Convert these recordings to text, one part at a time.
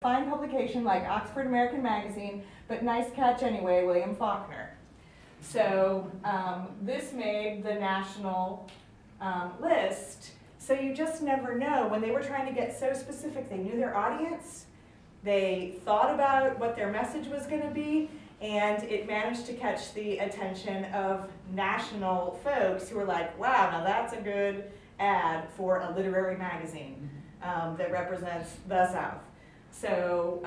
fine publication like Oxford American Magazine, but nice catch anyway, William Faulkner. So this made the national list. So you just never know. When they were trying to get so specific, they knew their audience, they thought about what their message was going to be, and it managed to catch the attention of national folks who were like, wow, now that's a good ad for a literary magazine that represents the South. So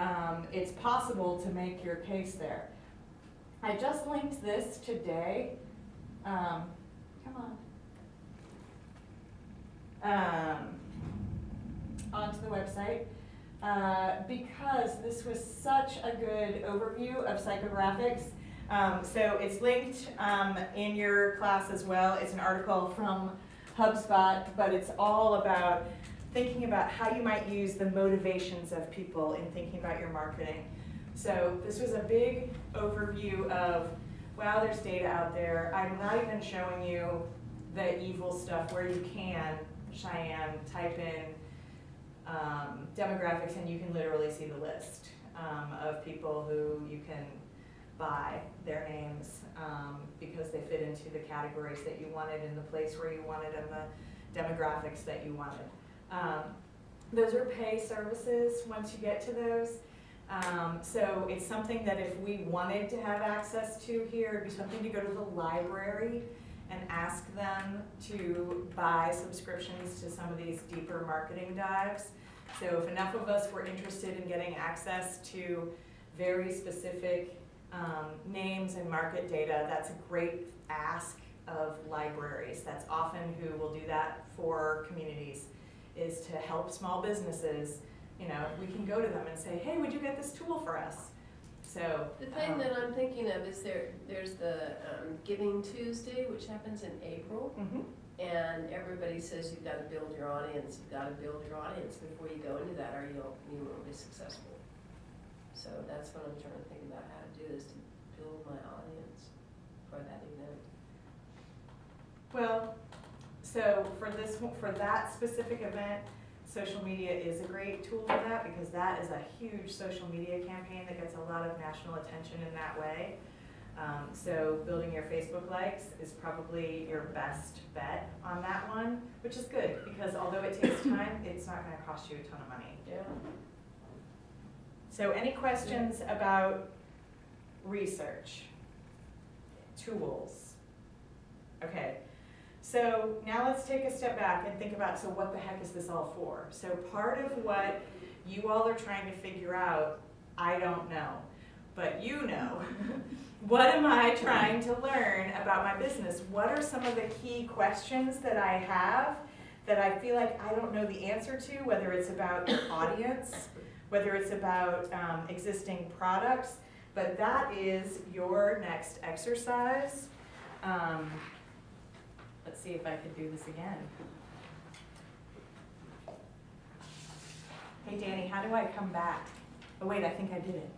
it's possible to make your case there. I just linked this today. Come on. Onto the website because this was such a good overview of psychographics. So it's linked in your class as well. It's an article from HubSpot, but it's all about thinking about how you might use the motivations of people in thinking about your marketing. So this was a big overview of, wow, there's data out there. I'm not even showing you the evil stuff where you can, Cheyenne, type in demographics and you can literally see the list of people who you can buy their names because they fit into the categories that you wanted in the place where you wanted and the demographics that you wanted. Those are pay services once you get to those. So it's something that if we wanted to have access to here, it'd be something to go to the library and ask them to buy subscriptions to some of these deeper marketing dives. So if enough of us were interested in getting access to very specific names and market data, that's a great ask of libraries. That's often who will do that for communities, is to help small businesses. You know, we can go to them and say, hey, would you get this tool for us? So the thing that I'm thinking of is there's the Giving Tuesday, which happens in April, and everybody says you've got to build your audience. You've got to build your audience before you go into that, or you won't be successful. So that's what I'm trying to think about how to do, is to build my audience for that event. Well, so for that specific event, social media is a great tool for that because that is a huge social media campaign that gets a lot of national attention in that way. So building your Facebook likes is probably your best bet on that one, which is good because although it takes time, it's not going to cost you a ton of money. Yeah. So any questions about research, tools? Okay. So now let's take a step back and think about, so what the heck is this all for? So part of what you all are trying to figure out, I don't know, but you know. What am I trying to learn about my business? What are some of the key questions that I have that I feel like I don't know the answer to, whether it's about your audience, whether it's about existing products, but that is your next exercise. Let's see if I could do this again. Hey Danny, how do I come back? Oh wait, I think I did it.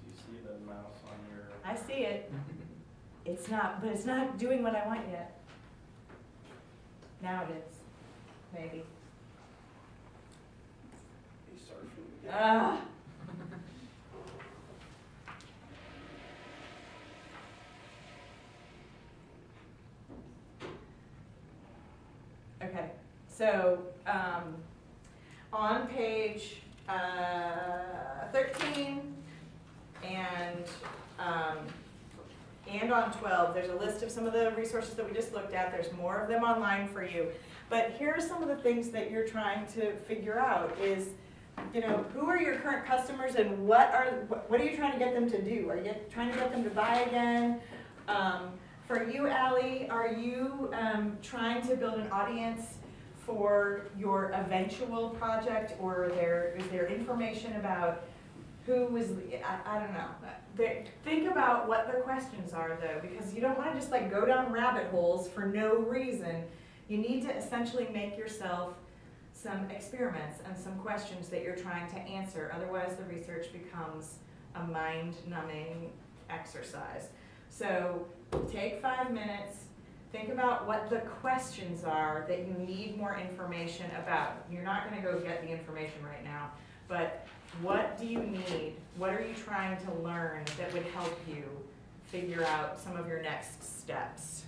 Do you see the mouse on your? I see it. It's not, but it's not doing what I want yet. Now it is, maybe. Restart from the beginning. Ah. Okay, so on page 13 and on 12, there's a list of some of the resources that we just looked at. There's more of them online for you. But here are some of the things that you're trying to figure out is, you know, who are your current customers and what are you trying to get them to do? Are you trying to get them to buy again? For you, Allie, are you trying to build an audience for your eventual project, or is there information about who was, I don't know. Think about what the questions are though, because you don't want to just like go down rabbit holes for no reason. You need to essentially make yourself some experiments and some questions that you're trying to answer. Otherwise the research becomes a mind-numbing exercise. So take 5 minutes, think about what the questions are that you need more information about. You're not gonna go get the information right now, but what do you need? What are you trying to learn that would help you figure out some of your next steps?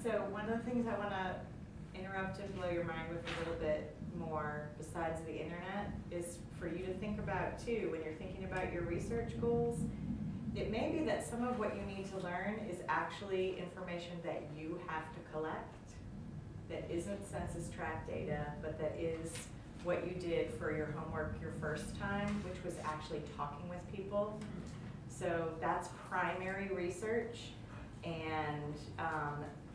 So one of the things I want to interrupt and blow your mind with a little bit more, besides the internet, is for you to think about too, when you're thinking about your research goals. It may be that some of what you need to learn is actually information that you have to collect, that isn't census tract data, but that is what you did for your homework your first time, which was actually talking with people. So that's primary research, and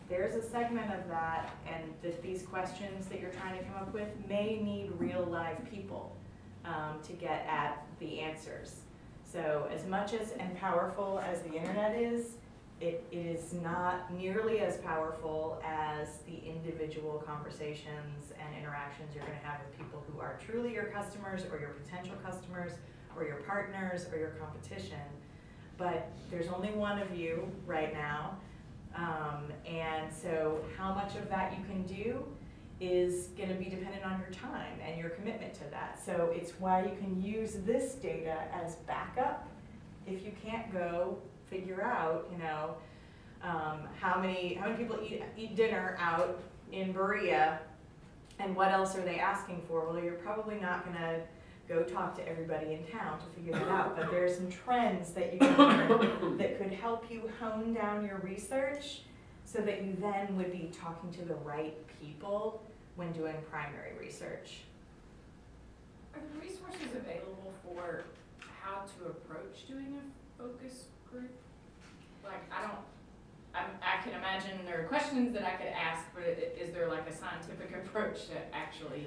there's a segment of that, and that these questions that you're trying to come up with may need real live people to get at the answers. So as much as and powerful as the internet is, it is not nearly as powerful as the individual conversations and interactions you're going to have with people who are truly your customers or your potential customers or your partners or your competition. But there's only one of you right now. And so how much of that you can do is going to be dependent on your time and your commitment to that. So it's why you can use this data as backup if you can't go figure out, you know, how many people eat dinner out in Berea, and what else are they asking for? Well, you're probably not going to go talk to everybody in town to figure that out, but there are some trends that you can learn that could help you hone down your research so that you then would be talking to the right people when doing primary research. Are the resources available for how to approach doing a focus group? Like, I can imagine there are questions that I could ask, but is there like a scientific approach to actually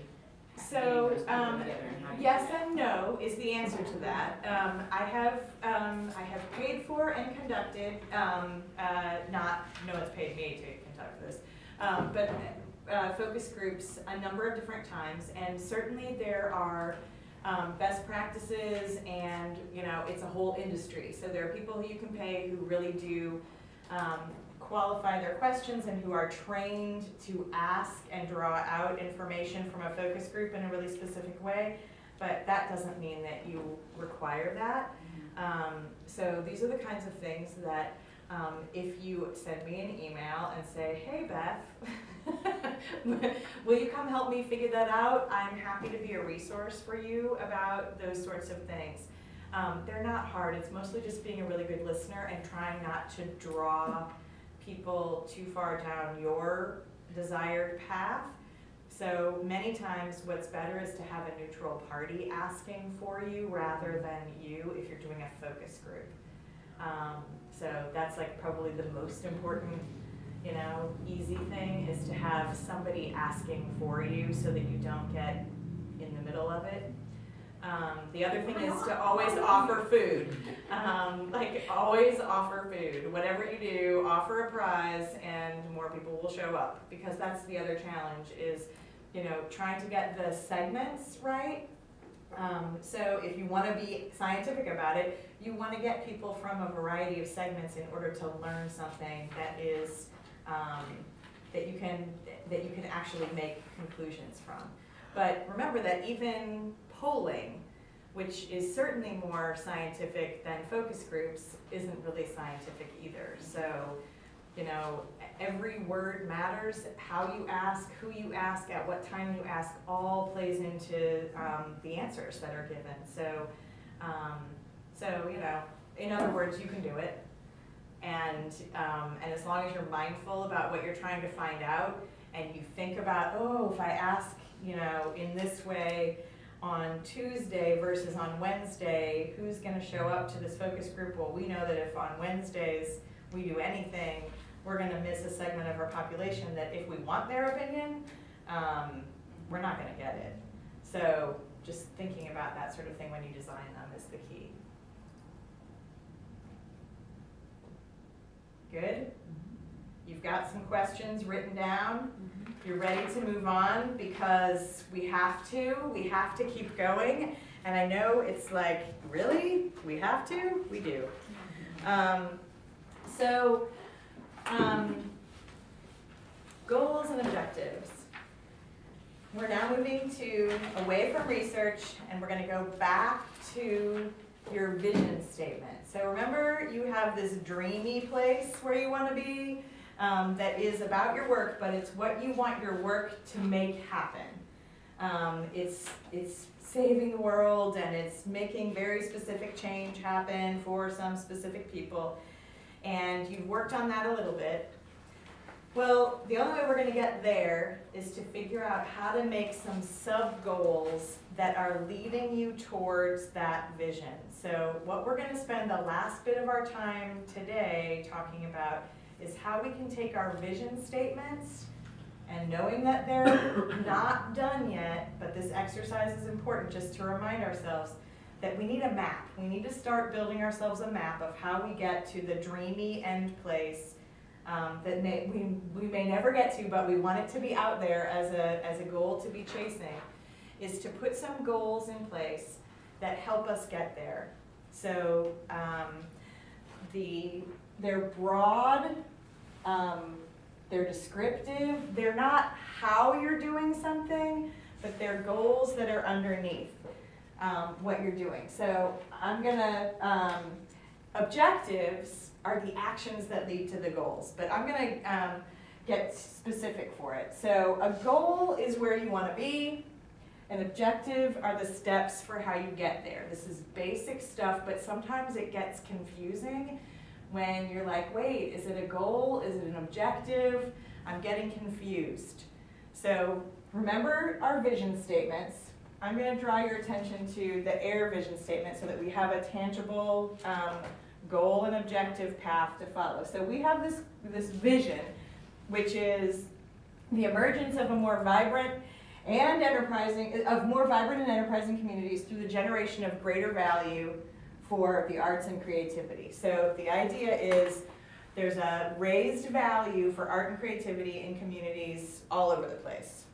So, getting those people together and how you yes do that? and no is the answer to that. I have paid for and conducted, no one's paid me to conduct this, but focus groups a number of different times, and certainly there are best practices, and you know, it's a whole industry. So there are people who you can pay who really do qualify their questions and who are trained to ask and draw out information from a focus group in a really specific way, but that doesn't mean that you require that. So these are the kinds of things that if you send me an email and say, hey Beth, will you come help me figure that out? I'm happy to be a resource for you about those sorts of things. They're not hard, it's mostly just being a really good listener and trying not to draw people too far down your desired path. So many times what's better is to have a neutral party asking for you rather than you if you're doing a focus group. So that's like probably the most important easy thing is to have somebody asking for you so that you don't get in the middle of it. The other thing is to always offer food. Like always offer food. Whatever you do, offer a prize and more people will show up, because that's the other challenge is, trying to get the segments right. So if you want to be scientific about it, you want to get people from a variety of segments in order to learn something that is that you can actually make conclusions from. But remember that even polling, which is certainly more scientific than focus groups, isn't really scientific either. So, every word matters. How you ask, who you ask, at what time you ask, all plays into the answers that are given. So, in other words, you can do it. And as long as you're mindful about what you're trying to find out, and you think about, if I ask, in this way on Tuesday versus on Wednesday, who's going to show up to this focus group? Well, we know that if on Wednesdays we do anything, we're going to miss a segment of our population that if we want their opinion, we're not going to get it. So just thinking about that sort of thing when you design them is the key. Good? You've got some questions written down. You're ready to move on because we have to keep going. And I know it's like, really? We have to? We do. Goals and objectives. We're now moving away from research, and we're going to go back to your vision statement. So remember, you have this dreamy place where you want to be that is about your work, but it's what you want your work to make happen. It's saving the world, and it's making very specific change happen for some specific people. And you've worked on that a little bit. Well, the only way we're going to get there is to figure out how to make some sub-goals that are leading you towards that vision. So what we're going to spend the last bit of our time today talking about is how we can take our vision statements, and knowing that they're not done yet, but this exercise is important just to remind ourselves that we need a map. We need to start building ourselves a map of how we get to the dreamy end place that we may never get to, but we want it to be out there as a goal to be chasing, is to put some goals in place that help us get there. So they're broad, they're descriptive, they're not how you're doing something, but they're goals that are underneath what you're doing. So I'm gonna, objectives are the actions that lead to the goals, but I'm gonna get specific for it. So a goal is where you wanna be. An objective are the steps for how you get there. This is basic stuff, but sometimes it gets confusing when you're like, wait, is it a goal? Is it an objective? I'm getting confused. So remember our vision statements. I'm going to draw your attention to the AIR vision statement so that we have a tangible goal and objective path to follow. So we have this vision, which is the emergence of a more vibrant and enterprising communities through the generation of greater value for the arts and creativity. So the idea is there's a raised value for art and creativity in communities all over the place.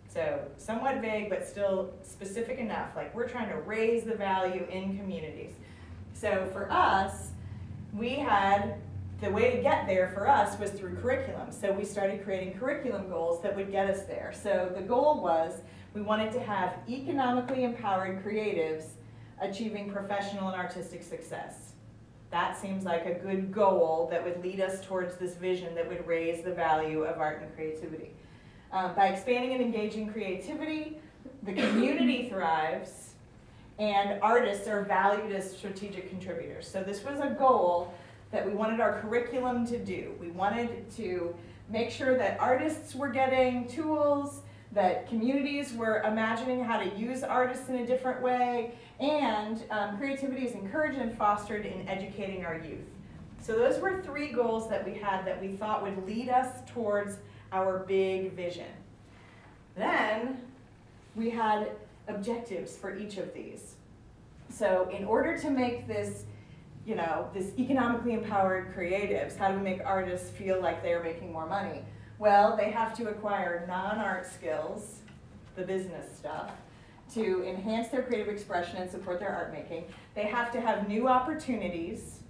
So somewhat vague, but still specific enough. Like, we're trying to raise the value in communities. So for us, the way to get there for us was through curriculum. So we started creating curriculum goals that would get us there. So the goal was we wanted to have economically empowered creatives achieving professional and artistic success. That seems like a good goal that would lead us towards this vision that would raise the value of art and creativity. By expanding and engaging creativity, the community thrives, and artists are valued as strategic contributors. So this was a goal that we wanted our curriculum to do. We wanted to make sure that artists were getting tools, that communities were imagining how to use artists in a different way, and creativity is encouraged and fostered in educating our youth. So those were 3 goals that we had that we thought would lead us towards our big vision. Then we had objectives for each of these. So in order to make this, you know, this economically empowered creatives, how do we make artists feel like they're making more money? Well, they have to acquire non-art skills, the business stuff, to enhance their creative expression and support their art making. They have to have new opportunities,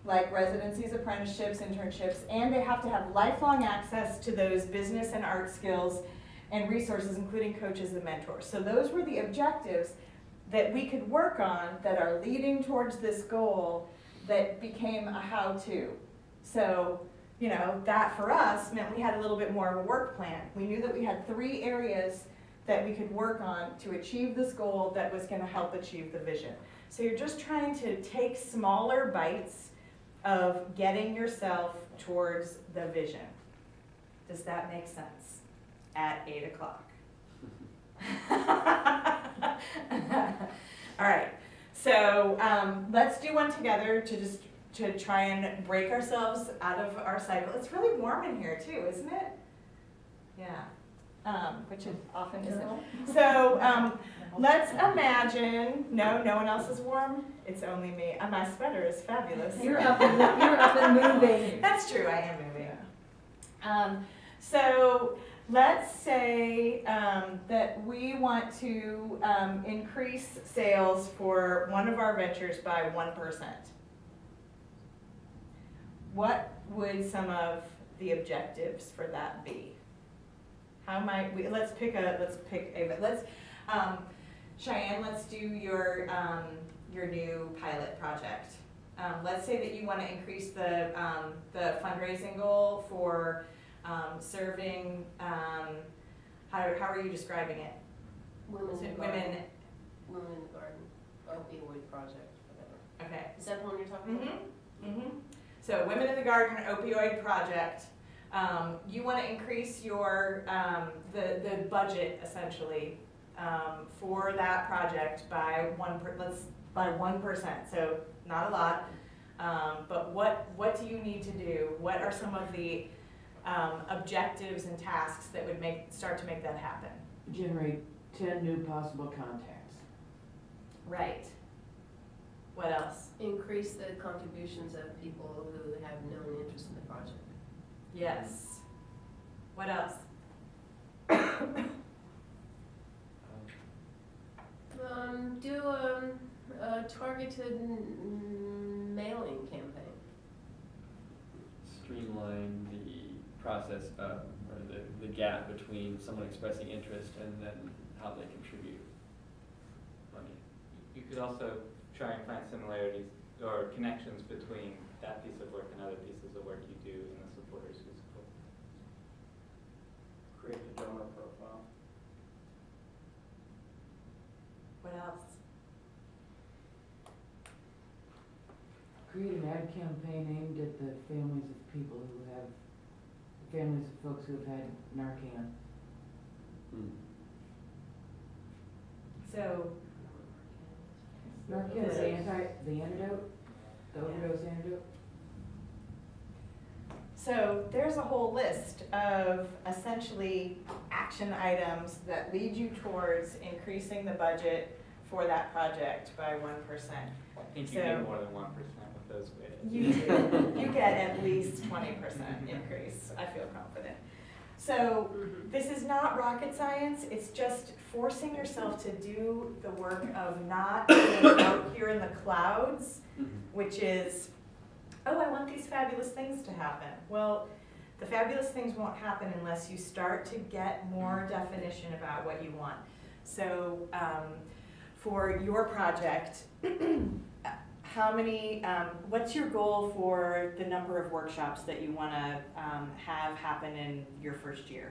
like residencies, apprenticeships, internships, and they have to have lifelong access to those business and art skills and resources, including coaches and mentors. So those were the objectives that we could work on that are leading towards this goal that became a how-to. So, you know, that for us meant we had a little bit more of a work plan. We knew that we had 3 areas that we could work on to achieve this goal that was going to help achieve the vision. So you're just trying to take smaller bites of getting yourself towards the vision. Does that make sense? At 8 o'clock. All right, so let's do one together to try and break ourselves out of our cycle. It's really warm in here too, isn't it? Yeah, which it often isn't. So let's imagine, no one else is warm? It's only me. My sweater is fabulous. You're up and moving. That's true, I am moving. So let's say that we want to increase sales for one of our ventures by 1%. What would some of the objectives for that be? How might we, Cheyenne, let's do your new pilot project. Let's say that you want to increase the fundraising goal for serving, how are you describing it? Women in the Women. Garden. Women in the Garden, opioid project, whatever. Okay. Is that the one you're talking about? Mm-hmm. So Women in the Garden opioid project. You want to increase your the budget essentially for that project by 1%. So not a lot, but what do you need to do? What are some of the objectives and tasks that would start to make that happen? Generate 10 new possible contacts. Right. What else? Increase the contributions of people who have known interest in the project. Yes. What else? Do a targeted mailing campaign. Streamline the process of, or the gap between someone expressing interest and then how they contribute money. You could also try and find similarities or connections between that piece of work and other pieces of work you do and the supporters who support. Create a donor profile. What else? Create an ad campaign aimed at the families of people who have, families of folks who have had Narcan. So Narcan is the antidote, the overdose antidote. So there's a whole list of essentially action items that lead you towards increasing the budget for that project by 1%. I think you So- get more than 1% with those ways. You do. You get at least 20% increase, I feel confident. So this is not rocket science, it's just forcing yourself to do the work of not being out here in the clouds, which is, oh, I want these fabulous things to happen. Well, the fabulous things won't happen unless you start to get more definition about what you want. So for your project, how many, what's your goal for the number of workshops that you want to have happen in your first year?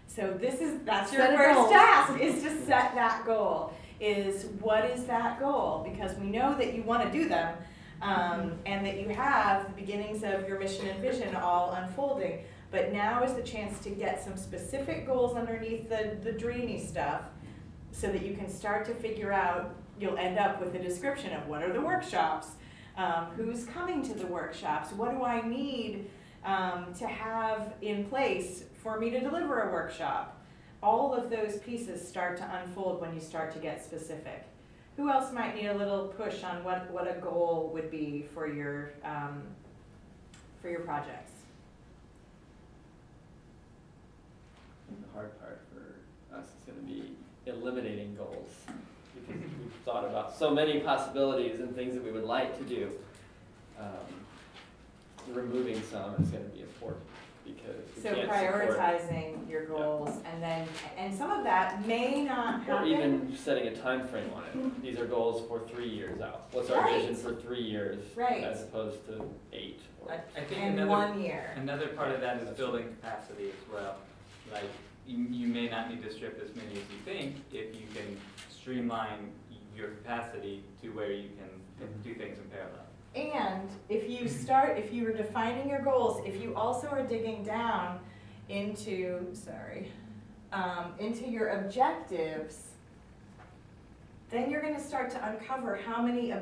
So that's your Set a first goal. task, is to set that goal. Is what is that goal? Because we know that you want to do them, and that you have the beginnings of your mission and vision all unfolding. But now is the chance to get some specific goals underneath the dreamy stuff, so that you can start to figure out, you'll end up with a description of what are the workshops, Who's coming to the workshops? What do I need to have in place for me to deliver a workshop? All of those pieces start to unfold when you start to get specific. Who else might need a little push on what a goal would be for your projects? The hard part for us is gonna be eliminating goals, because we've thought about so many possibilities and things that we would like to do. Removing some is gonna be important, because we So can't support, prioritizing your goals, and some of that may not or happen. even setting a time frame on it. These are goals for 3 years out. What's our vision Right. for 3 years? Right. As opposed to 8 or. I think And another, 1 year. another part of that is building capacity as well. Like, you may not need to strip as many as you think if you can streamline your capacity to where you can do things in parallel. And if you are defining your goals, if you also are digging down into, into your objectives, then you're gonna start to uncover how many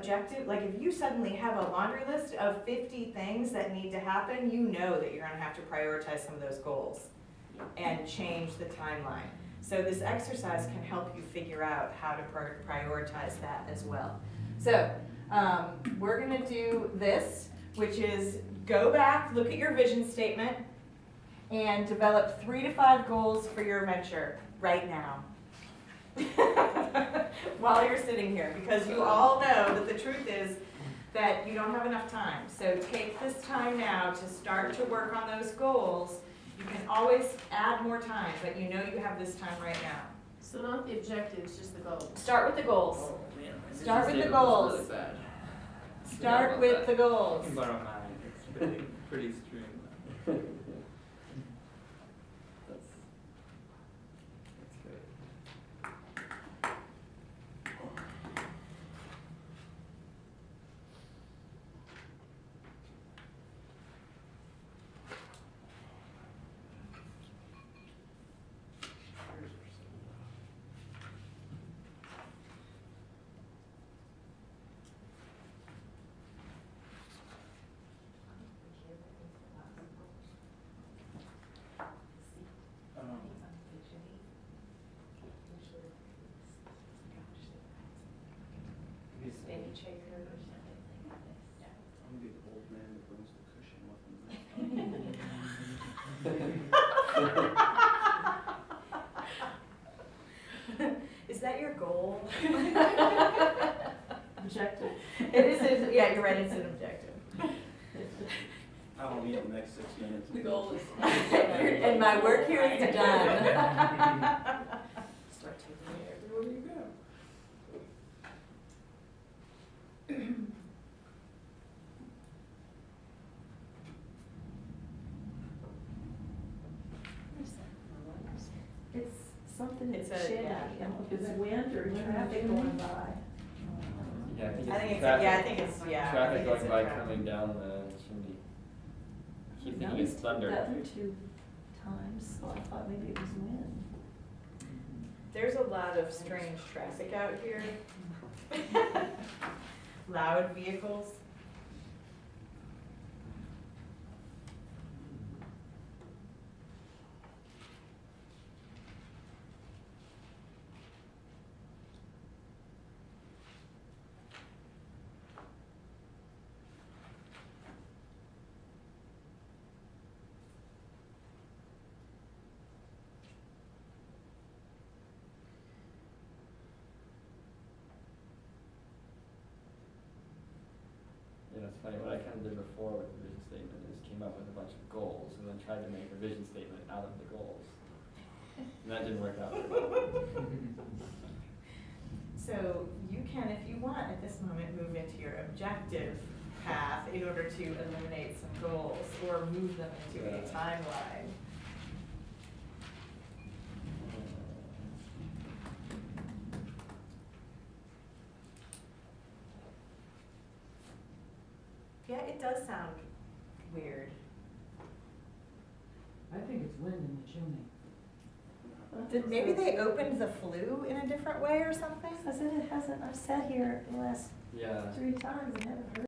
like if you suddenly have a laundry list of 50 things that need to happen, you know that you're gonna have to prioritize some of those goals and change the timeline. So this exercise can help you figure out how to prioritize that as well. So, we're gonna do this, which is go back, look at your vision statement, and develop 3 to 5 goals for your venture right now. While you're sitting here, because you all know that the truth is that you don't have enough time. So take this time now to start to work on those goals. You can always add more time, but you know you have this time right now. So not the objectives, just the goals. Start with the goals. Oh, man, my vision Start with the statement was goals. really bad. Start with the You goals. can borrow mine, it's pretty streamlined. That's great. Baby shaker or I'm gonna be the old man that brings the cushion with him. Is that your goal? Objective. It is, yeah, you're right, it's an objective. I don't need the next 6 minutes. The goal is. And my work here is done. Start taking it. Everywhere you go. It's something It's that's a- shady, yeah. I don't know if it's wind or traffic going by. Yeah, I think I think it's it's, yeah, I traffic, think it's, yeah. I traffic think going it's a by traffic. coming down the chimney. I keep thinking it's The thunder. other 2 times, so I thought maybe it was wind. There's a lot of strange traffic out here. Loud vehicles. You know, it's funny, what I kind of did before with the vision statement is came up with a bunch of goals and then tried to make a vision statement out of the goals. And that didn't work out very well. So you can, if you want, at this moment, move into your objective path in order to eliminate some goals or move them into a Yeah. timeline. Yeah, it does sound weird. I think it's wind in the chimney. Maybe they opened the flue in a different way or something? Because it hasn't, I've sat here the last Yeah. 3 times and haven't heard